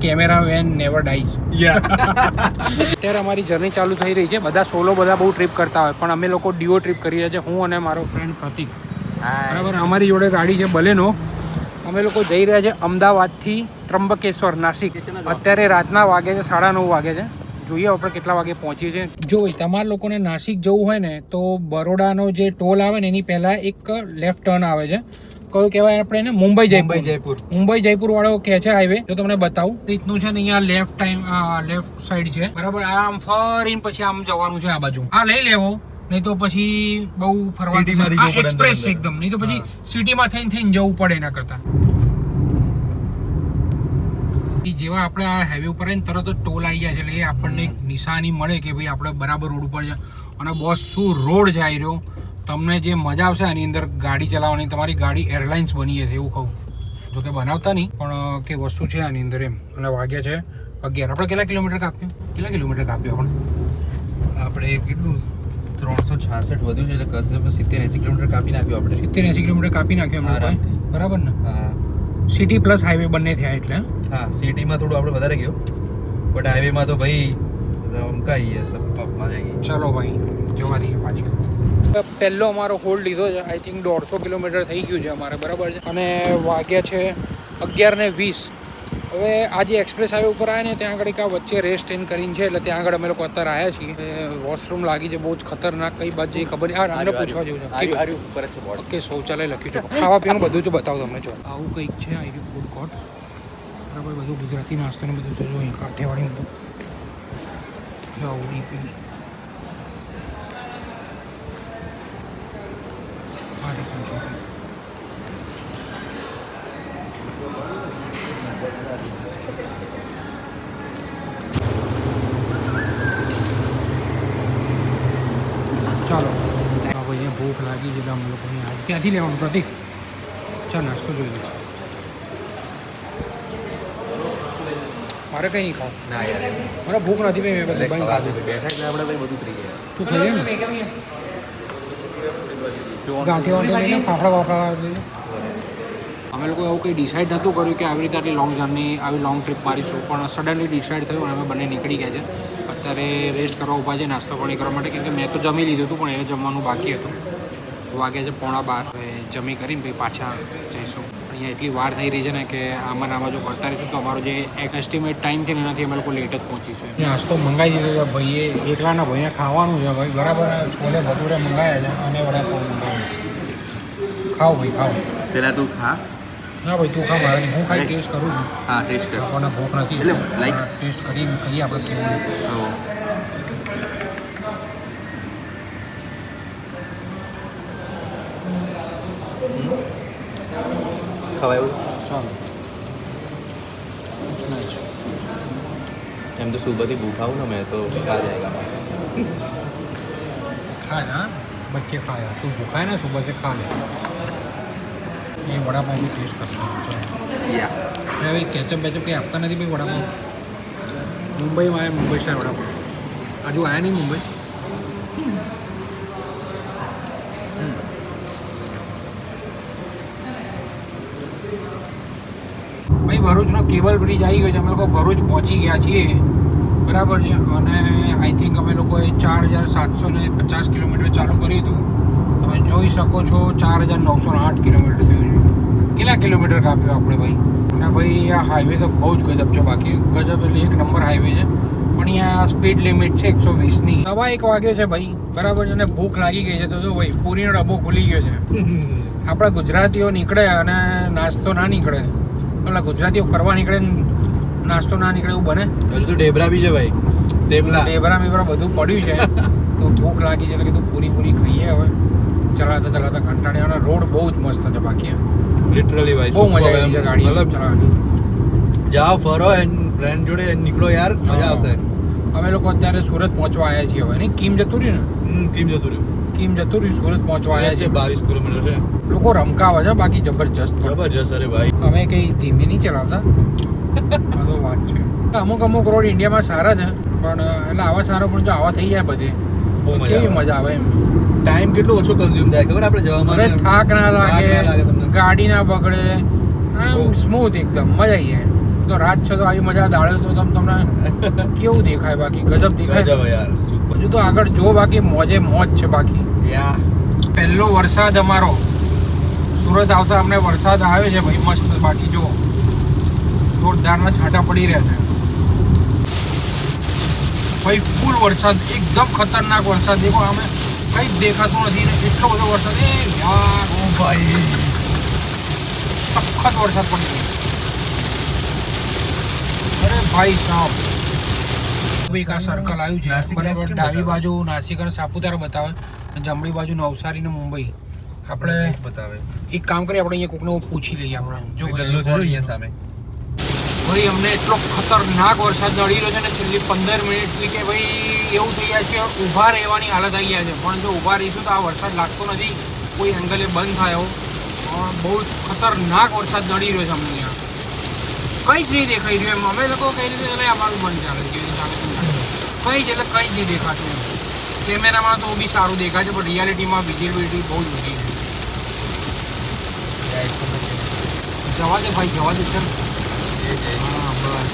Camera van never dyes. અત્યારે અમારી journey ચાલુ થઈ રહી છે. બધા સોલો બધા બહુ ટ્રીપ કરતા હોય, પણ અમે લોકો ડીઓ ટ્રીપ કરી રહ્યા છે, હું અને મારો ફ્રેન્ડ પ્રતિક. બરાબર. અમારી જોડે ગાડી છે બલેનો. અમે લોકો જઈ રહ્યા છે અમદાવાદથી ત્રંબકેશ્વર, નાસિક. અત્યારે રાતના વાગે છે 9:30 વાગે છે. જોઈએ આપણે કેટલા વાગે પહોંચીએ છીએ. જો તમારા લોકોને નાસિક જવું હોય ને તો બરોડાનો જે ટોલ આવે ને એની પહેલાં એક લેફ્ટ ટર્ન આવે છે. કયું કહેવાય આપણે એને? મુંબઈ જયપુર વાળો કહે છે હાઈવે. જો તમને બતાવું રીતનું છે ને, અહીંયા લેફ્ટ સાઈડ છે. બરાબર. આમ ફરીને પછી આમ જવાનું છે આ બાજુ. આ લઈ લેવો, નહીં તો પછી બહુ ફરવાનું. એક્સપ્રેસ એકદમ, નહીં તો પછી સિટીમાં થઈને જવું પડે એના કરતા. જેવા આપણે આ હાઈવે ઉપર આવીને તરત જ ટોલ આવી જાય છે, એટલે એ આપણને એક નિશાની મળે કે ભાઈ આપણે બરાબર રોડ ઉપર છે. અને બોસ શું રોડ છે આવી રહ્યો. તમને જે મજા આવશે આની અંદર ગાડી ચલાવવાની, તમારી ગાડી એરલાઇન્સ બની જશે એવું કહું. જો કે બનાવતા નહીં, પણ કે વસ્તુ છે આની અંદર એમ. અને વાગ્યા છે 11. આપણે કેટલા કિલોમીટર કાપ્યું? આપણે કેટલું 366 વધુ છે, એટલે 70-80 કિલોમીટર કાપી નાખ્યું. આપણે 70-80 કિલોમીટર કાપી નાખ્યું અમે. બરાબર ને? હા. સિટી પ્લસ હાઈવે બંને થયા એટલે. હા, સિટીમાં થોડું આપણે વધારે ગયો, બટ હાઈવેમાં તો ભાઈ રમકાઈએ સપમાં જઈએ. ચલો ભાઈ, જોવા દઈએ પાછું. પહેલો અમારો હોલ્ડ લીધો છે. આઈ થિંક 150 કિલોમીટર થઈ ગયું છે અમારે. બરાબર છે. અને વાગ્યા છે 11:20. હવે આજે એક્સપ્રેસ હાઈવે ઉપર આવ્યા ને ત્યાં આગળ એક વચ્ચે રેસ્ટ ઇન કરીને છે, એટલે ત્યાં આગળ અમે લોકો અત્યારે આવ્યા છીએ. વોશરૂમ લાગી છે બહુ જ ખતરનાક. કઈ બાજુ ખબર નહીં. હા, અમને પૂછવા જેવું છે. ઓકે, શૌચાલય લખ્યું છે. ખાવા પીવાનું બધું જ બતાવું તમને. જો આવું કંઈક છે આ ફૂડ કોર્ટ. બરાબર. બધું ગુજરાતી નાસ્તો ને બધું જો અહીં કાઠિયાવાડી બધું. ઉડીપી ચાલો. હા ભાઈ, ભૂખ લાગી છે અમે લોકોની. આજ ક્યાંથી લેવાનું પ્રતિક? ચાલ નાસ્તો જોઈ લો. મારે કંઈ નહીં ખાવું. ના યાર, મને ભૂખ નથી. ભાઈ મેં બધું બંધ ખાધું. બેઠા એટલે આપણે ભાઈ બધું થઈ ગયા. તું ખાઈ ને ગાંઠિયા ફાફડા વાફડા. અમે લોકો એવું કંઈ ડિસાઇડ નહોતું કર્યું કે આવી રીતે આટલી લોંગ જર્ની, આવી લોંગ ટ્રીપ મારીશું, પણ સડનલી ડિસાઇડ થયું અને અમે બંને નીકળી ગયા છે. અત્યારે રેસ્ટ કરવા ઊભા છે, નાસ્તો પાણી કરવા માટે, કેમ કે મેં તો જમી લીધું હતું, પણ એને જમવાનું બાકી હતું. વાગ્યા છે 11:15. હવે જમી કરીને ભાઈ પાછા જઈશું. અહીંયા એટલી વાર થઈ રહી છે ને કે આમાં જો કરતા રહીશું તો અમારો જે એક એસ્ટિમેટ ટાઈમ છે ને એનાથી અમે લોકો લેટ જ પહોંચીશું. નાસ્તો મંગાવી દીધો છે ભાઈએ. એકલાના ભાઈને ખાવાનું છે ભાઈ. બરાબર. છોલે ભટુરે મંગાવ્યા છે અને વડાપાઉં મંગાવ્યું. ખાઓ ભાઈ, ખાઓ. પહેલાં તું ખા. ના ભાઈ, તું ખા. મારે હું ખાલી ટેસ્ટ કરું છું. હા, ટેસ્ટ કર. આપણને ભૂખ નથી એટલે લાઈક ટેસ્ટ કરીએ આપણે કેવું. ખવાય એવું? ચાલો. એમ તો સુબહથી ભૂખા હું ને મેં તો ખા જાયગા. खा ना बच्चे खाया तू भूखा है ना सुबह से खा ले. ये वड़ा पाव भी टेस्ट करता हूँ. भाई केचप वेचप કંઈ આપતા નથી ભાઈ વડાપાવ. મુંબઈમાં આવ્યા, મુંબઈ સ્ટાઇલ વડાપાવ. હજુ આવ્યા નહીં મુંબઈ. ભાઈ ભરૂચનો કેબલ બ્રિજ આવી ગયો છે. અમે લોકો ભરૂચ પહોંચી ગયા છીએ. બરાબર છે. અને આઈ થિંક અમે લોકોએ 4750 કિલોમીટર ચાલુ કર્યું હતું. તમે જોઈ શકો છો 4908 કિલોમીટર થયું છે. કેટલા કિલોમીટર કાપ્યું આપણે ભાઈ. અને ભાઈ આ હાઈવે તો બહુ જ ગજબ છે. બાકી ગજબ એટલે એક નંબર હાઈવે છે. પણ અહીંયા સ્પીડ લિમિટ છે 120ની. 1:15 વાગ્યો છે ભાઈ. બરાબર છે. અને ભૂખ લાગી ગઈ છે. તો જો ભાઈ પૂરીનો ડબ્બો ખુલી ગયો છે. આપણા ગુજરાતીઓ નીકળે અને નાસ્તો ના નીકળે. એટલે ગુજરાતીઓ ફરવા નીકળે નાસ્તો ના નીકળે એવું બને. હજુ તો ઢેબરા બી છે ભાઈ. ઢેબરા બધું પડ્યું છે. તો ભૂખ લાગી છે એટલે કીધું પૂરી ખાઈએ. હવે ચલાવતા કંટાળ્યા. અને રોડ બહુ જ મસ્ત છે. બાકી લિટરલી ભાઈ બહુ મજા આવી છે ગાડી ચલાવવાની. જાઓ ફરો ફ્રેન્ડ જોડે નીકળો યાર, મજા આવશે. અમે લોકો અત્યારે સુરત પહોંચવા આવ્યા છીએ. હવે નહીં કીમ જતું રહ્યું ને. કીમ જતું રહ્યું સુરત પહોંચવા આવ્યા છે. 22 કિલોમીટર છે. લોકો રમકાવે છે બાકી જબરજસ્ત. અરે ભાઈ અમે કંઈ ધીમી નહીં ચલાવતા. બધો વાત છે. અમુક રોડ ઇન્ડિયામાં સારા છે, પણ એટલે આવા સારા પણ જો આવા થઈ જાય બધે કેવી મજા આવે એમ. ટાઈમ કેટલો ઓછો કન્ઝ્યુમ થાય ખબર આપણે જવામાં. થાક ના લાગે, ગાડી ના બગડે, સ્મૂથ એકદમ મજા આવી જાય. તો રાત છે તો આવી મજા દાડે તો તમને કેવું દેખાય, બાકી ગજબ દેખાય હજુ તો આગળ જો, બાકી મોજે મોજ છે. બાકી પહેલો વરસાદ અમારો સુરત આવતા અમને વરસાદ આવ્યો છે ભાઈ, મસ્ત. બાકી જો જોરદારના છાંટા પડી રહ્યા છે ભાઈ, ફૂલ વરસાદ, એકદમ ખતરનાક વરસાદ. દેખો અમે કંઈ જ દેખાતું નથી ને એટલો બધો વરસાદ. એ યાર ઓ ભાઈ સખત વરસાદ પડી ગયો. અરે ભાઈ સાહેબ, એક આ સર્કલ આવ્યું છે બરાબર, ડાબી બાજુ નાસિક અને સાપુતારા બતાવે, જમણી બાજુ નવસારી ને મુંબઈ. આપણે બતાવે એક કામ કરીએ, આપણે અહીંયા કોકને પૂછી લઈએ. આપણે જો સામે ભાઈ અમને એટલો ખતરનાક વરસાદ દળી રહ્યો છે ને છેલ્લી 15 મિનિટથી કે ભાઈ એવું થઈ જાય છે ઊભા રહેવાની હાલત આવી ગયા છે. પણ જો ઊભા રહીશું તો આ વરસાદ લાગતો નથી, કોઈ એંગલે બંધ થાય એવો. બહુ ખતરનાક વરસાદ દળી રહ્યો છે અમને ત્યાં, કંઈ જ નહીં દેખાઈ રહ્યું. એમ અમે લોકો કઈ રીતે એટલે અમારું બંધ ચાલે છે, કંઈ જ એટલે કંઈ જ નહીં દેખાતું. કેમેરામાં તો બી સારું દેખાય છે, પણ રિયાલિટીમાં વિઝિબિલિટી બહુ જ ઓછી છે. જવા દે ભાઈ, જવા દે ચાલ.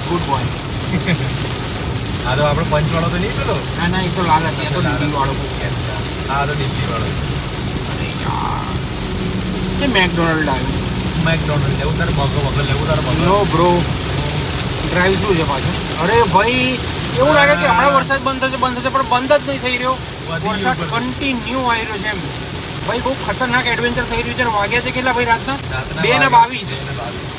Good boy. હા તો આપણે પંચવાળો તો નહીં પેલો? ના ના, એ તો લાલ હતી, એ તો દિલ્હી વાળો. હા તો દિલ્હી વાળો. અરે યાર તે મેકડોનલ્ડ આવ્યું. મેકડોનલ્ડ લેવું તારે મગો વગર લેવું તારે મગો? નો બ્રો, ડ્રાઈવ થ્રુ છે પાછું. અરે ભાઈ એવું લાગે કે હમણાં વરસાદ બંધ થશે પણ બંધ જ નહીં થઈ રહ્યો. વરસાદ કન્ટિન્યુ આવી રહ્યો છે એમ ભાઈ, બહુ ખતરનાક એડવેન્ચર થઈ રહ્યું છે. વાગ્યા છે કેટલા ભાઈ? રાતના 2:22.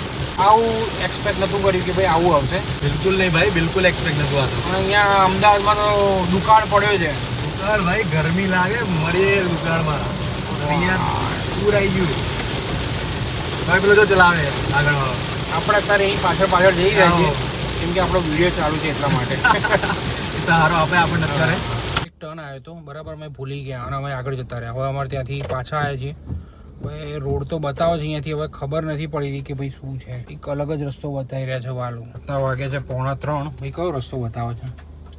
આવું એક્સપેક્ટ નહોતું કર્યું કે ભાઈ આવું આવશે. બિલકુલ નહીં ભાઈ, બિલકુલ એક્સપેક્ટ નહોતું આવતું. અહીંયા અમદાવાદમાં તો દુકાળ પડ્યો છે. દુકાળ ભાઈ ગરમી લાગે મરીએ દુકાળમાં. અહીંયા પૂર આવી ગયું ભાઈ. પેલો જો ચલાવે આગળ વાળો, આપણે અત્યારે અહીં પાછળ જઈ રહ્યા છીએ કેમ કે આપણો વિડીયો ચાલુ છે એટલા માટે. સહારો આપે આપણને અત્યારે. એક ટર્ન આવ્યો હતો બરાબર, અમે ભૂલી ગયા અને અમે આગળ જતા રહ્યા. હવે અમારે ત્યાંથી પાછા આવ્યા છીએ. ભાઈ રોડ તો બતાવો છે અહીંયાથી, હવે ખબર નથી પડી રહી કે ભાઈ શું છે. એક અલગ જ રસ્તો બતાવી રહ્યા છે વાલો. અત્યારે વાગ્યા છે 2:45. ભાઈ કયો રસ્તો બતાવે છે?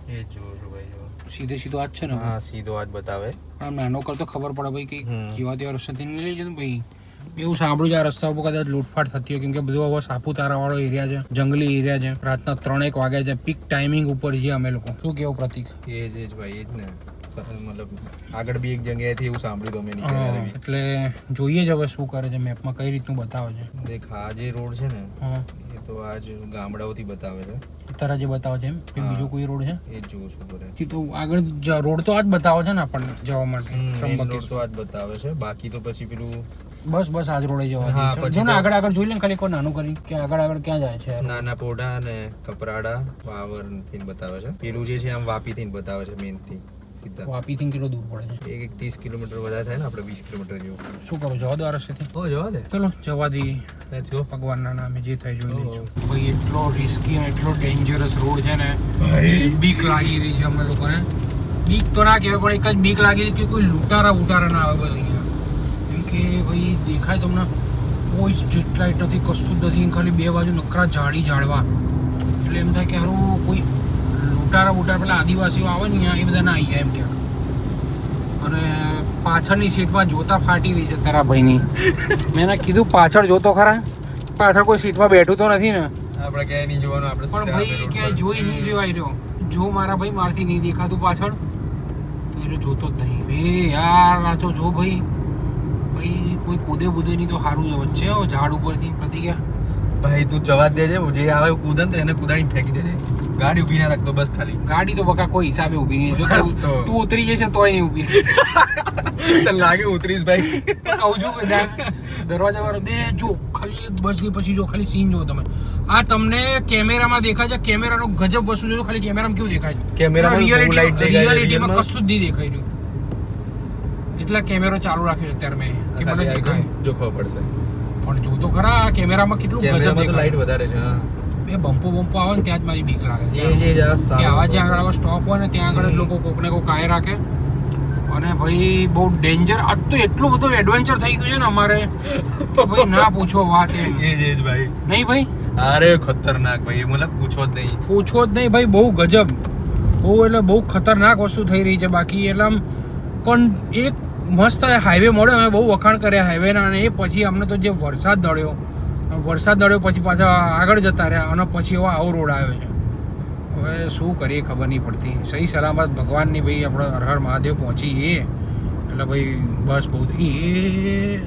એ જો ભાઈ જો સીધે સીધો આ જ છે ને? હા સીધો આ જ બતાવે. આમ નાનો કરતો ખબર પડે ભાઈ કંઈક જેવા તેવા રસ્તાથી નહીં લઈ જતો ભાઈ. એવું સાંભળ્યું છે આ રસ્તા ઉપર કદાચ લૂંટફાટ થતી હોય, કેમ કે બધું હવે સાપુતારા વાળો એરિયા છે, જંગલી એરિયા છે. રાતના 3-1 વાગ્યા છે, પીક ટાઈમિંગ ઉપર છીએ અમે લોકો. શું કેવું પ્રતિક? એ જ ભાઈ, એ જ ને. મતલબ આગળ બી એક જગ્યાએથી એવું સાંભળ્યું તમે નીકળ્યા. એટલે જોઈએ જ હવે શું કરે છે મેપમાં, કઈ રીતનું બતાવે છે. દેખ આ જે રોડ છે ને એ તો આ જ ગામડાઓથી બતાવે છે. તારા જે બતાવે છે એમ કે બીજો કોઈ રોડ છે? એ જ જોઉં છું બરે. તો આગળ રોડ તો આ જ બતાવે છે ને આપણને જવા માટે. રોડ તો આ જ બતાવે છે, બાકી તો પછી પેલું બસ આ જ રોડે જવા છે. જો ને આગળ જોઈ લે ખાલી કોઈ નાનું કરી કે આગળ ક્યાં જાય છે. નાના પોઢા અને કપરાડા વાવર થી બતાવે છે. પેલું જે છે આમ વાપી થી બતાવે છે મેન થી. વાપી થી કેટલો દૂર પડે છે? એક 30 કિલોમીટર વધારે થાય ને, આપણે 20 કિલોમીટર જેવું. શું કરું, જવા દો આ રસ્તેથી? હો જવા દે, ચલો જવા દઈએ. Let's go. ભગવાનના નામે જે થાય જોઈ લઈશું. ભાઈ એટલો રિસ્કી અને એટલો ડેન્જરસ રોડ છે ને, બીક લાગી રહી છે અમને લોકોને. બીક તો ના કહેવાય પણ એક જ બીક લાગી રહી કે કોઈ લૂંટારા ના આવે બસ અહીંયા. કેમ કે ભાઈ દેખાય તમને કોઈ સ્ટ્રીટ લાઇટ નથી, કશું જ નથી, ખાલી બે બાજુ નકરા ઝાડવા. એટલે એમ થાય કે હારું કોઈ લૂંટારા પેલા આદિવાસીઓ આવે ને અહીંયા એ બધા ના આવી જાય એમ કે. અને પાછળની સીટમાં જોતા ફાટી રહી છે તારા ભાઈની. મેં એને કીધું પાછળ જોતો ખરા, પાછળ કોઈ સીટમાં બેઠું તો નથી ને? આપણે ક્યાંય નહીં જોવાનું, આપણે પણ ભાઈ ક્યાંય જોઈ નહીં રહ્યો. જો મારા ભાઈ મારથી નહીં દેખાતું પાછળ તો એ જોતો જ નહીં. એ યાર આ તો જો ભાઈ કોઈ કૂદે નહીં તો સારું છે વચ્ચે ઝાડ ઉપરથી. પ્રતિક્રિયા ભાઈ તું જવા દેજે, જે આવે કૂદન તો એને કૂદાણી ફેંકી દેજે. ગાડી ઊભી ના રાખતો બસ ખાલી. ગાડી તો બકા કોઈ હિસાબે ઊભી નહીં. જો તું ઉતરી જશે તોય નહીં ઊભી. તને લાગે ઉતરીશ ભાઈ? કહું છું કે દરવાજા વાળો બે જો ખાલી એક બસ ગઈ પછી જો ખાલી સીન જો તમે. આ તમને કેમેરામાં દેખાય છે, કેમેરાનો ગજબ વસ્તુ જો ખાલી કેમેરામાં કેવું દેખાય છે. કેમેરામાં રિયાલિટીમાં કશું જ નહીં દેખાઈ રહ્યું. એટલા કેમેરો ચાલુ રાખ્યો અત્યારે મેં કે મને દેખાય. જો ખબર પડશે પણ જો તો ખરા કેમેરામાં કેટલું ગજબ દેખાય. લાઈટ વધારે છે. બે બમ્પો આવે ને ત્યાં જ મારી બીક લાગે કે આવા જ્યાં આગળ સ્ટોપ હોય ને ત્યાં આગળ લોકો કોકને કોક આય રાખે. અને ભાઈ બહુ ડેન્જર. આજ તો એટલું બધું એડવેન્ચર થઈ ગયું છે ને અમારે કે ભાઈ ના પૂછો વાત. એમ ભાઈ નહીં ભાઈ, અરે ખતરનાક ભાઈ, મતલબ પૂછો જ નહીં ભાઈ. બહુ ગજબ, બહુ ખતરનાક વસ્તુ થઈ રહી છે. બાકી એટલે આમ પણ એક મસ્ત હાઈવે મળ્યો. અમે બહુ વખાણ કર્યા હાઈવેના, અને એ પછી અમને તો જે વરસાદ દળ્યો વરસાદ નડ્યો પછી પાછા આગળ જતા રહ્યા અને પછી એવો આવો રોડ આવ્યો છે. હવે શું કરીએ ખબર નહીં પડતી. સહી સલામત ભગવાનની ભાઈ આપણે હર હર મહાદેવ પહોંચીએ એટલે ભાઈ બસ બહુ એ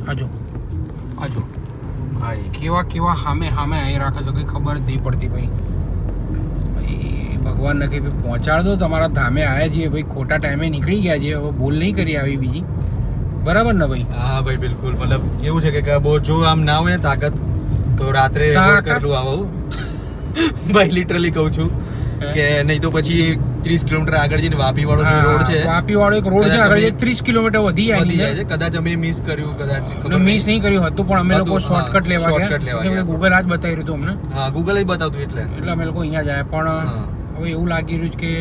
આજો કેવા કેવા સામે આવી રાખે છે કંઈ ખબર જ નહીં પડતી ભાઈ. ભગવાનને કંઈ ભાઈ પહોંચાડ દો. તમારા ધામે આવ્યા છીએ ભાઈ, ખોટા ટાઈમે નીકળી ગયા છીએ. હવે ભૂલ નહીં કરી આવી બીજી, બરાબર ને ભાઈ? હા ભાઈ બિલકુલ. મતલબ એવું છે કે બહુ જો આમ ના હોય ને તાકાત તો રાત્રે કરેલું આવું ભાઈ, લિટરલી કહું છું કે નહીં તો પછી 30 કિલોમીટર આગળ જઈને વાપી વાળો જે રોડ છે, વાપી વાળો એક રોડ છે આગળ, 30 કિલોમીટર વધી જાય છે. કદાચ અમે મિસ કર્યું, કદાચ મિસ નહીં કર્યું હતું, પણ અમે લોકો શોર્ટકટ લેવા ગયા. ગૂગલ આ જ બતાવી રહ્યું હતું અમને. હા, ગૂગલ જ બતાવતું એટલે અમે લોકો અહીંયા જાય. પણ હવે એવું લાગી રહ્યું છે કે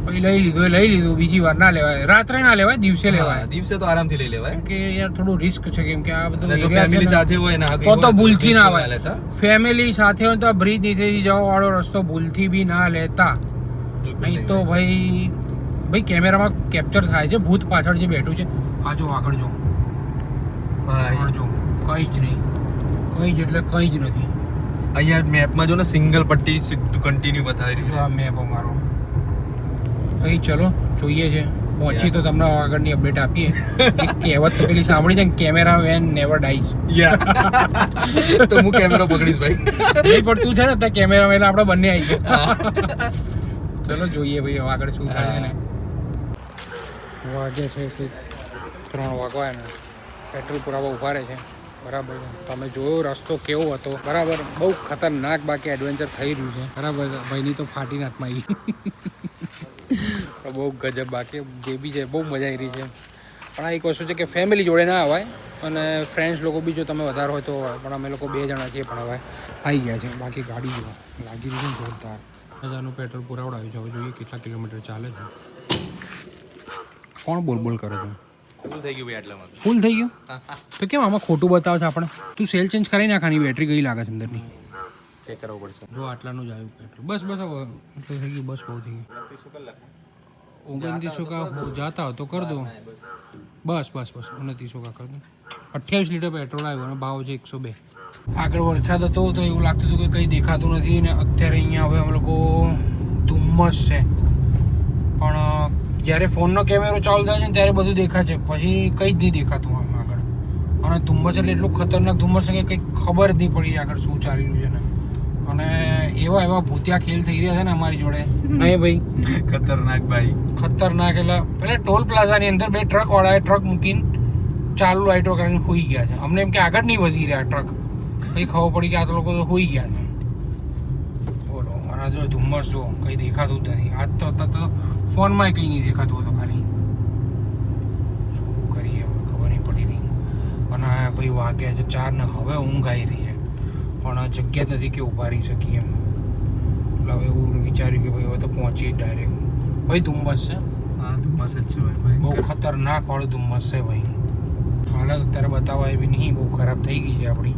ભાઈ લઈ લીધું બીજી વાર ના લેવાય. રાત્રે ના લેવાય, દિવસે લેવાય. દિવસે તો આરામથી લઈ લેવાય, કે યાર થોડું રિસ્ક છે, કેમ કે આ બધું ફેમિલી સાથે હોય ને તો ભૂલથી ના આવે. ફેમિલી સાથે હોય તો બ્રિજ નીચેથી જવા વાળો રસ્તો ભૂલથી બી ના લેતા. નહીં તો ભાઈ કેમેરામાં કેપ્ચર થાય છે ભૂત પાછળ જે બેઠું છે. આ જો આગળ જો, કંઈ જ નહીં, કંઈ જ એટલે કંઈ જ નથી. અહીંયા મેપમાં જો ને સિંગલ પટ્ટી સીધું કન્ટિન્યુ બતાવી રહ્યું છે. આ મેપ અમારો ભાઈ. ચલો જોઈએ છે, પહોંચી તો તમને આગળની અપડેટ આપીએ. કહેવત તો પેલી સાંભળી છે ને, કેમેરા મેન નેવર ડાઈઝ. તો હું કેમેરો પકડીશ ભાઈ. નહીં પણ તું છે ને ત્યાં કેમેરા મેન આપણે બંને આવી ગયા. ચલો જોઈએ ભાઈ હવે આગળ શું થાય છે ને. વાગે છે કંઈક 3 વાગવા ને પેટ્રોલ પુરાવા ઉભા રહે છે. બરાબર છે, તમે જોયો રસ્તો કેવો હતો. બરાબર, બહુ ખતરનાક બાકી એડવેન્ચર થઈ રહ્યું છે. બરાબર, ભાઈની તો ફાટી નાથમાં આવી. બહુ ગજબ. બાકી જે બી છે બહુ મજા આવી રહી છે. પણ આ એક વસ્તુ છે કે ફેમિલી જોડે ના અવાય, અને ફ્રેન્ડ્સ લોકો બી જો તમે વધારે હોય તો હોય. પણ અમે લોકો 2 જણા છીએ, પણ હવે આવી ગયા છે. બાકી ગાડી જો લાગી રહી છે જોરદાર. 1000નું પેટ્રોલ પુરાવડાવ્યું છે. હવે જોઈએ કેટલા કિલોમીટર ચાલે છે. કોણ બોલ કરે છે? ફૂલ થઈ ગયું ભાઈ આટલામાં. ફૂલ થઈ ગયું તો કેમ આમાં ખોટું બતાવે છે આપણે? તું સેલ ચેન્જ કરી નાખવાની, બેટરી ગઈ લાગે છે અંદરની. ચેક કરવું પડશે. જો આટલાનું જ આવ્યું પેટ્રોલ. બસ હવે એટલું થઈ ગયું. બસ બહુ થઈ ગયું. 2900 કા જાતા હો તો કર દો. બસ 2900 કા કર દો. 28 લીટર પેટ્રોલ આવ્યું અને ભાવ છે 102. આગળ વરસાદ હતો તો એવું લાગતું હતું કે કંઈ દેખાતું નથી, ને અત્યારે અહીંયા હવે અમે લોકો ધુમ્મસ છે. પણ જ્યારે ફોનનો કેમેરો ચાલુ થાય છે ને ત્યારે બધું દેખાય છે, પછી કંઈ જ નહીં દેખાતું આમ આગળ. અને ધુમ્મસ એટલે એટલું ખતરનાક ધુમ્મસ છે કે કંઈક ખબર જ નહીં પડી આગળ શું ચાલી રહ્યું છે ને. અને એવા ભૂતિયા ખેલ થઈ રહ્યા છે ને અમારી જોડે. નહીં ભાઈ, ખતરનાક ભાઈ, ખતરનાક. એટલે પેલા ટોલ પ્લાઝાની અંદર 2 ટ્રક વાળાએ ટ્રક મૂકીને ચાલુ લાઈટો કરીને હોઈ ગયા છે. અમને એમ કે આગળ નહીં વધી રહ્યા ટ્રક, કંઈ ખબર પડી કે આ તો લોકો તો હોઈ ગયા છે. બોલો, મારા જો ધુમ્મસ જો કંઈ દેખાતું જ નથી. આજ તો ફોનમાં કંઈ નહીં દેખાતું હતું, ખાલી શું કરીએ હવે ખબર નહીં પડી રહી. અને ભાઈ વાગ્યા છે 4 ને હવે ઊંઘ આવી રહી છે, પણ જગ્યા નથી કે ઊભા રહી શકીએ એમ. એટલે હવે એવું વિચાર્યું કે ભાઈ હવે તો પહોંચીએ ડાયરેક્ટ. ભાઈ ધુમ્મસ છે. હા ધુમ્મસ જ છે ભાઈ, બહુ ખતરનાક વાળું ધુમ્મસ છે ભાઈ. હાલત અત્યારે બતાવવા એવી નહીં, બહુ ખરાબ થઈ ગઈ છે આપણી.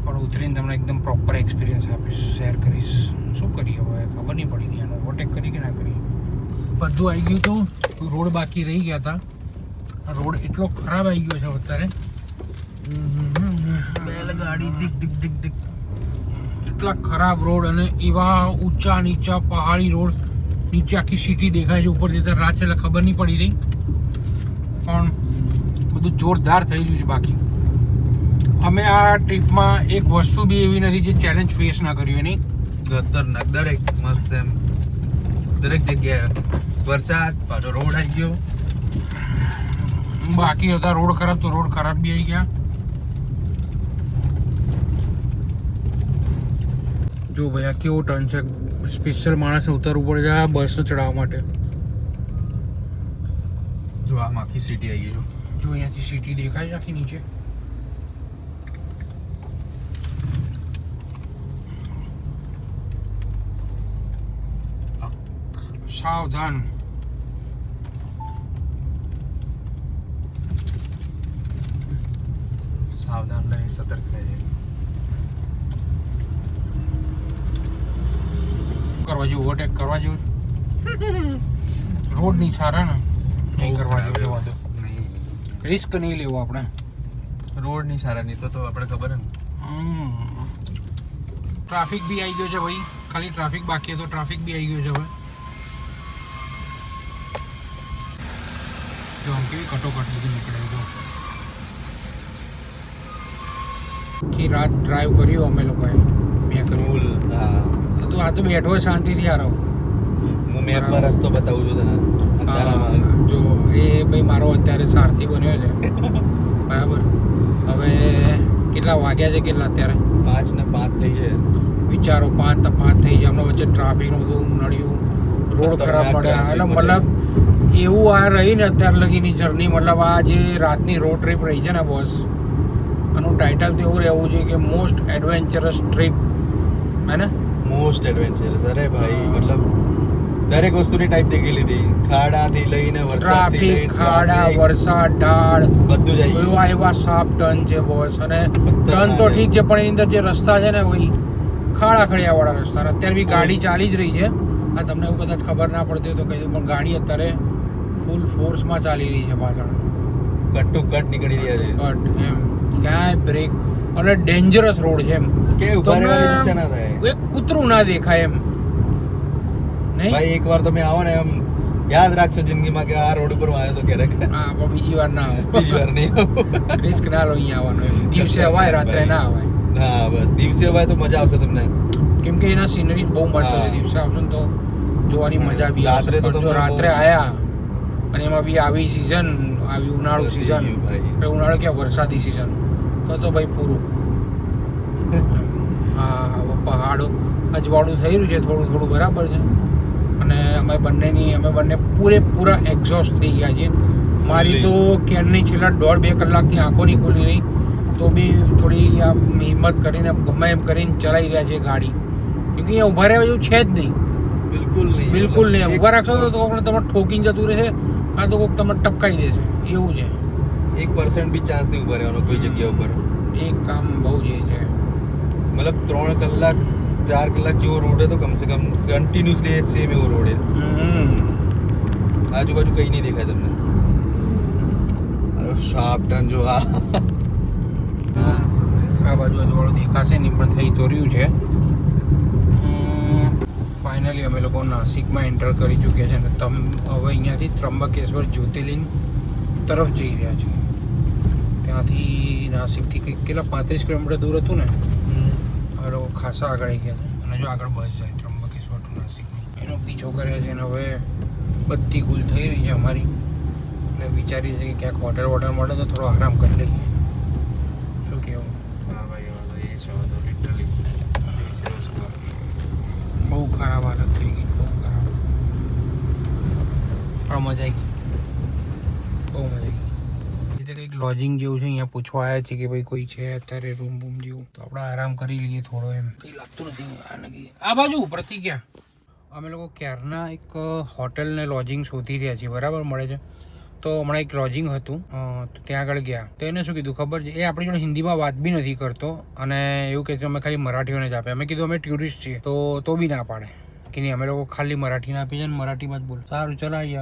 પણ ઉતરીને તમને એકદમ પ્રોપર એક્સપિરિયન્સ આપીશ, શેર કરીશ. શું કરીએ હવે ખબર નહીં પડી રહી, આનો ઓવરટેક કરી કે ના કરીએ. બધું આવી ગયું હતું, રોડ બાકી રહી ગયા હતા. રોડ એટલો ખરાબ આવી ગયો છે અત્યારે. બેલગાડી ડીક ડીક ડીક ડીક, એટલા ખરાબ રોડ અને એવા ઊંચા નીચા પહાડી રોડ. નીચે આખી સિટી દેખાય છે, ઉપર જતા રાત છે એટલે ખબર નહીં પડી રહી. પણ બધું જોરદાર થઈ રહ્યું છે. બાકી અમે આ ટ્રીપમાં એક વસ્તુ બી એવી નથી જે ચેલેન્જ ફેસ ના કર્યું એની. ખતરનાક દરેક મસ્ત એમ દરેક જગ્યાએ વરસાદ, પાછો રોડ આવી ગયો. બાકી હતા રોડ ખરાબ, તો રોડ ખરાબ બી આવી ગયા. જો ભાઈ આ કેવો ટર્ન છે, સ્પેશિયલ માણસને ઉતરવું પડે છે આ બસ ચડાવવા માટે. જો આમ આખી સિટી આવી ગઈ. જો અહીંયાથી સિટી દેખાય છે આખી નીચે. સાવધાન. સાવધાન રહે, સતર્ક રહે. કરવા જેવું ઓવરટેક કરવા જેવું રોડ નહીં સારા ને, નહીં કરવા જેવું. જવા દો, રિસ્ક નહીં લેવો આપણે. રોડ નહીં સારા, નહીં તો આપણે ખબર ને. ટ્રાફિક બી આવી ગયો છે ભાઈ, ખાલી ટ્રાફિક બાકી હતો, ટ્રાફિક બી આવી ગયો છે હવે. જો આમ કેવી કટોકટીથી નીકળે તો આખી રાત ડ્રાઈવ કર્યું અમે લોકોએ. મેં કર્યું. હા તો આ તો બેઠો હોય શાંતિથી આ રહો. હું મેપમાં રસ્તો બતાવું છું તને. જો એ ભાઈ મારો અત્યારે સારથી બન્યો છે બરાબર. હવે કેટલા વાગ્યા છે, કેટલા અત્યારે 5:05 થઈ છે. વિચારો 5:05 થઈ જાય. હમણાં વચ્ચે ટ્રાફિકનું બધું નડ્યું, રોડ ખરાબ પડ્યા. એટલે મતલબ એવું આ રહી ને અત્યાર લગીની જર્ની, મતલબ આ જે રાતની રોડ ટ્રીપ રહી છે ને બોસ, આનું ટાઇટલ તો એવું રહેવું જોઈએ કે મોસ્ટ એડવેન્ચરસ ટ્રીપ, હે ને? Most adventurous. અરે ભાઈ મતલબ દરેક વસ્તુની ટાઈપ દેખી લીધી. ખાડાથી લઈને વરસાદથી લઈને ખાડા, વરસાદ, ઢાળ બધું જ આવી એવા એવા સાપ ટર્ન છે બોસ. અને ટર્ન તો ઠીક છે પણ એની અંદર જે રસ્તા છે ને ભાઈ ખાડા ખડિયા વાળા રસ્તા. અત્યારે બી ગાડી ચાલી જ રહી છે. આ તમને એવું કદાચ ખબર ના પડતી હોય તો કહી દઉં, પણ ગાડી અત્યારે ફૂલ ફોર્સમાં ચાલી રહી છે પાછળ. કટ ટુ કટ નીકળી રહ્યા છે. કટ એમ ક્યાંય બ્રેક, અને ડેન્જરસ રોડ છે એમ. કે ઉભા રહેવાની ઈચ્છા ના થાય. એક કૂતરું ના દેખાય એમ. નહીં ભાઈ એકવાર તમે આવો ને એમ યાદ રાખશો જિંદગીમાં કે આ રોડ ઉપર આવ્યો તો ક્યારેક. હા પણ બીજી વાર ના આવો. બીજી વાર નહીં આવો. રિસ્ક ના લો અહીંયા આવવાનું એમ. દિવસે અવાય, રાત્રે ના અવાય. હા બસ દિવસે અવાય તો મજા આવશે તમને. કેમ કે એના સીનરી બહુ મસ્ત છે. દિવસે આવશો ને તો જોવાની મજા બી આવશે. રાત્રે તો પણ જો રાત્રે આયા અને એમાં બી આવી સિઝન, આવી ઉનાળુ સિઝન, ઉનાળુ ક્યાં વરસાદી સિઝન, તો ભાઈ પૂરું. હા પહાડો અજવાળું થઈ રહ્યું છે થોડું થોડું બરાબર છે. અને અમે બંને પૂરેપૂરા એક્ઝોસ્ટ થઈ ગયા છીએ. મારી તો ક્યારની છેલ્લા 1.5-2 કલાકથી આંખો નહીં ખુલી રહી, તો બી થોડી આમ હિંમત કરીને ગમે એમ કરીને ચલાવી રહ્યા છે ગાડી. કેમ કે અહીંયા ઊભા રહેવા જેવું છે જ નહીં. બિલકુલ નહીં. ઊભા રાખશો તો કોઈક તમે ઠોકીને જતું રહેશે, કાં તો કોઈક તમે ટપકાઈ દેશે. એવું છે. 1% બી ચાન્સ નહીં ઊભા રહેવાનો કોઈ જગ્યા ઉપર. એક કામ બહુ જ છે. મતલબ 3 કલાક 4 કલાક જેવો રોડ હતો કમસે કમ કન્ટિન્યુઅસલી સેમ એવો રોડ છે. આજુબાજુ કઈ નહીં દેખાય તમને. શાર્પ ટર્ન જો આ બાજુ અજવાળું દેખાશે નહીં પણ થઈ તો રહ્યું છે. ફાઇનલી અમે લોકો નાસિકમાં એન્ટર કરી ચૂક્યા છે અને હવે અહીંયાથી ત્રંબકેશ્વર જ્યોતિર્લિંગ તરફ જઈ રહ્યા છીએ. ત્યાંથી નાસિકથી કંઈક કેટલા 35 કિલોમીટર દૂર હતું ને, હવે લોકો ખાસા આગળ આવી ગયા છે. અને જો આગળ બસ જાય ત્રંબકેશ્વર ટુ નાસિકની, એનો પીછો કર્યા છે. અને હવે બધી ગુલ થઈ રહી છે અમારી, એટલે વિચારીએ છીએ કે ક્યાંક હોટેલ મળે તો થોડો આરામ કરી લઈએ. શું કહેવું? હા ભાઈ એ છે તો લિટરલી બહુ ખરાબ હાલત થઈ ગઈ, બહુ ખરાબ. પણ મજા આવી ગઈ, બહુ મજા આવી ગઈ. એટલે કંઈક લોજિંગ જેવું છે, અહીંયા પૂછવા આવ્યા છે કે ભાઈ કોઈ છે અત્યારે રૂમ જેવું, તો આપણે આરામ કરી લઈએ થોડો. એમ કંઈ લાગતું નથી આ બાજુ પ્રતિક્યા. અમે લોકો ક્યારના એક હોટેલ ને લોજિંગ શોધી રહ્યા છીએ, બરાબર મળે છે. તો હમણાં એક લોજિંગ હતું, તો ત્યાં આગળ ગયા. તો એને શું કીધું ખબર છે, એ આપણી જોડે હિન્દીમાં વાત બી નથી કરતો અને એવું કહે છે અમે ખાલી મરાઠીઓને જ આપે. અમે કીધું અમે ટુરિસ્ટ છીએ, તો બી ના પાડે કે નહીં અમે લોકો ખાલી મરાઠીને આપીએ છીએ ને મરાઠીમાં જ બોલ. સારું ચલાવીએ.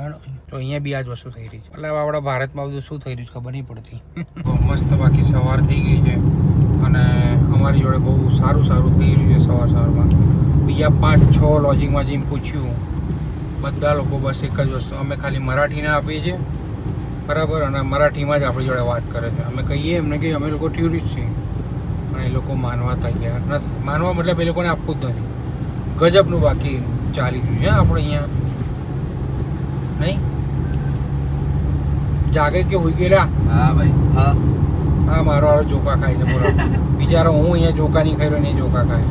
તો અહીંયા બી આ જ વસ્તુ થઈ રહી છે. એટલે આપણા ભારતમાં બધું શું થઈ રહ્યું છે ખબર નહીં પડતી. બહુ મસ્ત બાકી સવાર થઈ ગઈ છે અને અમારી જોડે બહુ સારું થઈ રહ્યું છે સવારમાં. બીજા 5-6 લોજિંગમાં જઈને પૂછ્યું, બધા લોકો બસ એક જ વસ્તુ, અમે ખાલી મરાઠીને આપીએ છીએ બરાબર, અને મરાઠીમાં જ આપણી જોડે વાત કરે છે. અમે કહીએ એમને કે અમે લોકો ટુરિસ્ટ છીએ, અને એ લોકો માનવા તૈયાર નથી. માનવા મતલબ એ લોકોને આપવું જ નથી. ગજબનું બાકી ચાલી રહ્યું છે આપણે અહીંયા. નહીં જાગે કે હોઈ ગયેલા. હા ભાઈ હા મારો હારો ચોખા ખાય છે બોલો. બિચારો હું અહીંયા ચોખા નહીં ખાઈ રહ્યો ને એ ચોખા ખાય.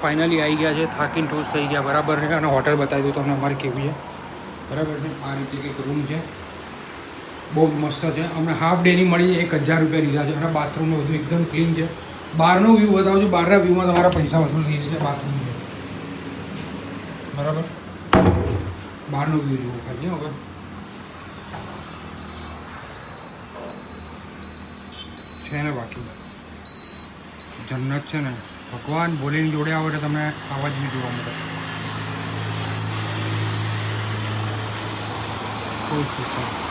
ફાઇનલી આવી ગયા છે, થાકીને ટોસ થઈ ગયા બરાબર છે. અને હોટલ બતાવી દઉં તમને અમારે કેવી છે બરાબર છે. આ રીતે કંઈક રૂમ છે, બહુ મસ્ત છે. અમને હાફ ડેની મળી 1000 રૂપિયા લીધા છે. અને બાથરૂમ બધું એકદમ ક્લીન છે. બહારનો વ્યૂ બતાવું છું, બહારના વ્યૂમાં તમારા પૈસા વસૂલ થઈ જશે. બાથરૂમ છે બરાબર બહારનું વ્યૂ જોવું ખાલી હવે છે ને બાકી જન્નત છે ને ભગવાન બોલીની જોડે આવે તો તમે આવા જ વ્યૂ જોવા મળે કોઈ જ